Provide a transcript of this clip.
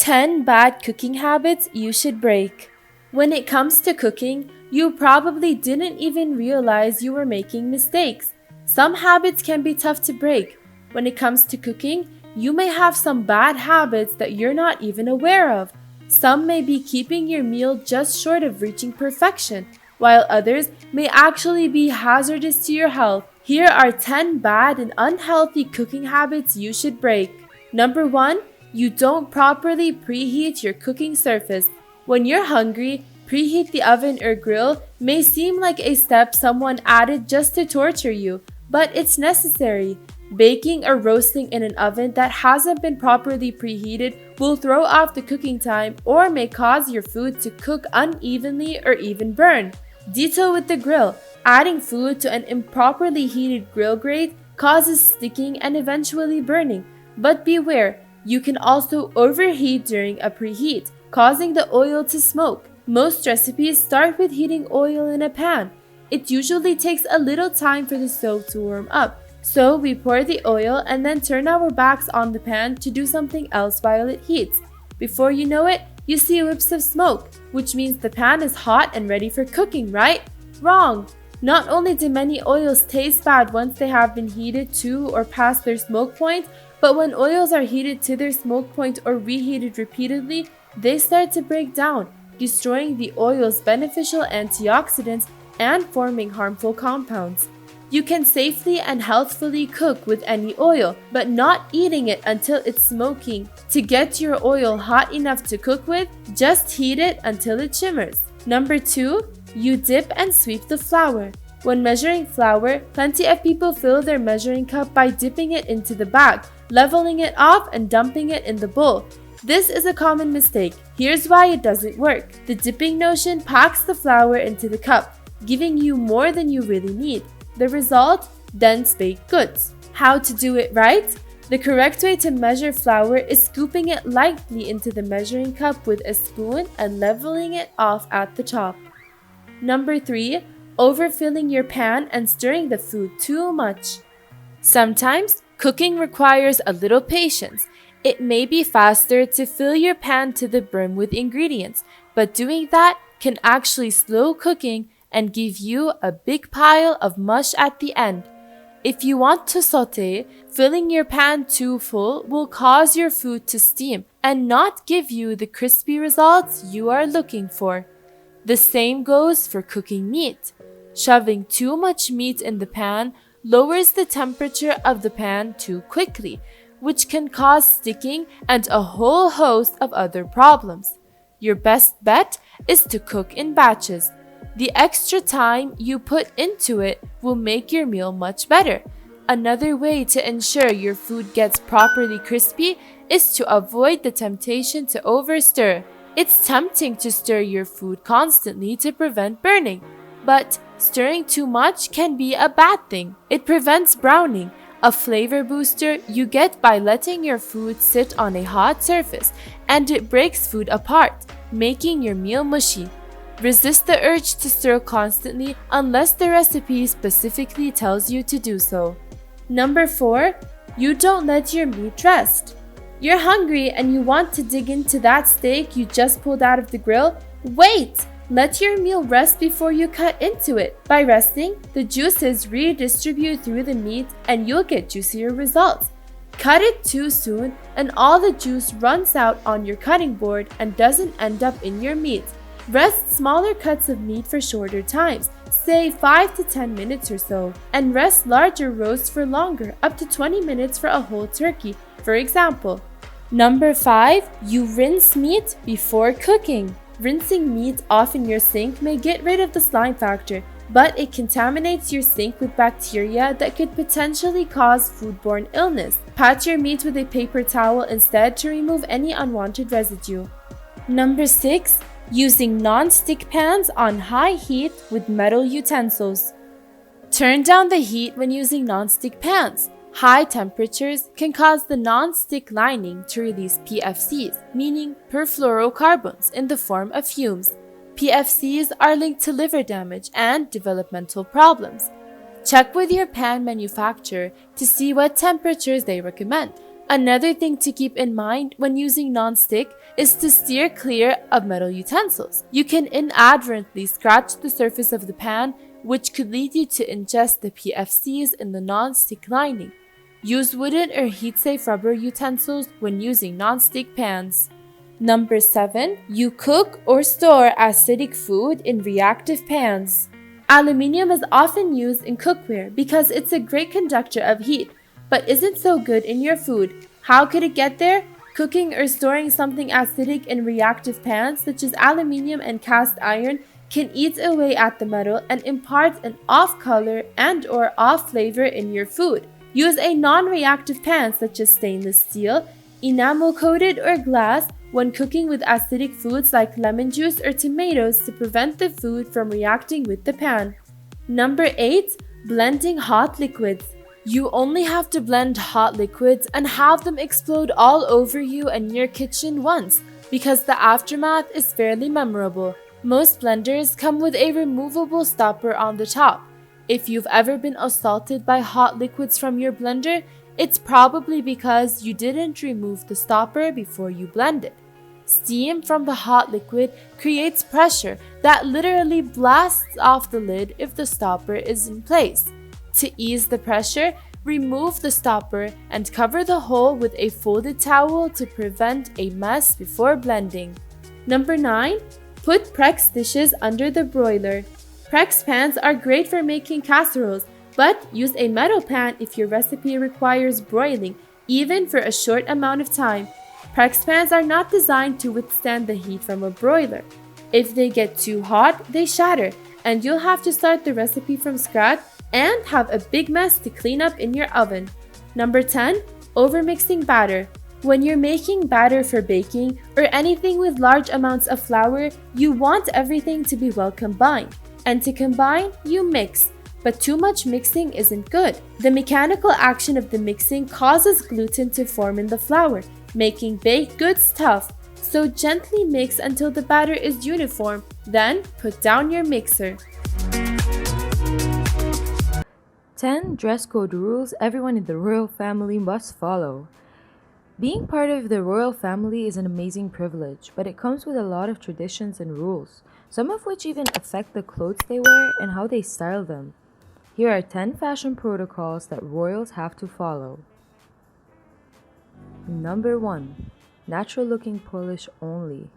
10 bad cooking habits you should break. When it comes to cooking, you probably didn't even realize you were making mistakes. Some habits can be tough to break. When it comes to cooking, you may have some bad habits that you're not even aware of. Some may be keeping your meal just short of reaching perfection, while others may actually be hazardous to your health. Here are 10 bad and unhealthy cooking habits you should break. Number 1. You don't properly preheat your cooking surface. When you're hungry, preheat the oven or grill may seem like a step someone added just to torture you, but it's necessary. Baking or roasting in an oven that hasn't been properly preheated will throw off the cooking time or may cause your food to cook unevenly or even burn. Ditto with the grill. Adding food to an improperly heated grill grate causes sticking and eventually burning. But beware, you can also overheat during a preheat, causing the oil to smoke. Most recipes start with heating oil in a pan. It usually takes a little time for the stove to warm up. So we pour the oil and then turn our backs on the pan to do something else while it heats. Before you know it, you see whips of smoke, which means the pan is hot and ready for cooking, right? Wrong! Not only do many oils taste bad once they have been heated to or past their smoke point, but when oils are heated to their smoke point or reheated repeatedly, they start to break down, destroying the oil's beneficial antioxidants and forming harmful compounds. You can safely and healthfully cook with any oil, but not eating it until it's smoking. To get your oil hot enough to cook with, just heat it until it shimmers. Number 2, you dip and sweep the flour. When measuring flour, plenty of people fill their measuring cup by dipping it into the bag, leveling it off and dumping it in the bowl. This is a common mistake. Here's why it doesn't work. The dipping notion packs the flour into the cup, giving you more than you really need. The result? Dense baked goods. How to do it right? The correct way to measure flour is scooping it lightly into the measuring cup with a spoon and leveling it off at the top. Number 3. Overfilling your pan and stirring the food too much. Sometimes, cooking requires a little patience. It may be faster to fill your pan to the brim with ingredients, but doing that can actually slow cooking and give you a big pile of mush at the end. If you want to saute, filling your pan too full will cause your food to steam and not give you the crispy results you are looking for. The same goes for cooking meat. Shoving too much meat in the pan lowers the temperature of the pan too quickly, which can cause sticking and a whole host of other problems. Your best bet is to cook in batches. The extra time you put into it will make your meal much better. Another way to ensure your food gets properly crispy is to avoid the temptation to overstir. It's tempting to stir your food constantly to prevent burning, but stirring too much can be a bad thing. It prevents browning, a flavor booster you get by letting your food sit on a hot surface, and it breaks food apart, making your meal mushy. Resist the urge to stir constantly unless the recipe specifically tells you to do so. Number 4, you don't let your meat rest. You're hungry and you want to dig into that steak you just pulled out of the grill? Wait! Let your meal rest before you cut into it. By resting, the juices redistribute through the meat and you'll get juicier results. Cut it too soon and all the juice runs out on your cutting board and doesn't end up in your meat. Rest smaller cuts of meat for shorter times, say 5 to 10 minutes or so, and rest larger roasts for longer, up to 20 minutes for a whole turkey, for example. Number 5, you rinse meat before cooking. Rinsing meat off in your sink may get rid of the slime factor, but it contaminates your sink with bacteria that could potentially cause foodborne illness. Pat your meat with a paper towel instead to remove any unwanted residue. Number 6, using non-stick pans on high heat with metal utensils. Turn down the heat when using non-stick pans. High temperatures can cause the non-stick lining to release PFCs, meaning perfluorocarbons, in the form of fumes. PFCs are linked to liver damage and developmental problems. Check with your pan manufacturer to see what temperatures they recommend. Another thing to keep in mind when using nonstick is to steer clear of metal utensils. You can inadvertently scratch the surface of the pan, which could lead you to ingest the PFCs in the nonstick lining. Use wooden or heat-safe rubber utensils when using nonstick pans. Number 7. You cook or store acidic food in reactive pans. Aluminium is often used in cookware because it's a great conductor of heat, but isn't so good in your food. How could it get there? Cooking or storing something acidic in reactive pans such as aluminium and cast iron can eat away at the metal and impart an off color and or off flavor in your food. Use a non-reactive pan such as stainless steel, enamel coated or glass when cooking with acidic foods like lemon juice or tomatoes to prevent the food from reacting with the pan. Number 8. Blending hot liquids. You only have to blend hot liquids and have them explode all over you and your kitchen once, because the aftermath is fairly memorable. Most blenders come with a removable stopper on the top. If you've ever been assaulted by hot liquids from your blender, it's probably because you didn't remove the stopper before you blended. Steam from the hot liquid creates pressure that literally blasts off the lid if the stopper is in place. To ease the pressure, remove the stopper and cover the hole with a folded towel to prevent a mess before blending. Number 9. Put prex dishes under the broiler. Prex pans are great for making casseroles, but use a metal pan if your recipe requires broiling, even for a short amount of time. Prex pans are not designed to withstand the heat from a broiler. If they get too hot, they shatter, and you'll have to start the recipe from scratch and have a big mess to clean up in your oven. Number 10. Overmixing batter. When you're making batter for baking or anything with large amounts of flour, you want everything to be well combined. And to combine, you mix. But too much mixing isn't good. The mechanical action of the mixing causes gluten to form in the flour, making baked goods tough. So gently mix until the batter is uniform, then put down your mixer. 10 dress code rules everyone in the royal family must follow. Being part of the royal family is an amazing privilege, but it comes with a lot of traditions and rules, some of which even affect the clothes they wear and how they style them. Here are 10 fashion protocols that royals have to follow. Number 1. Natural looking polish only.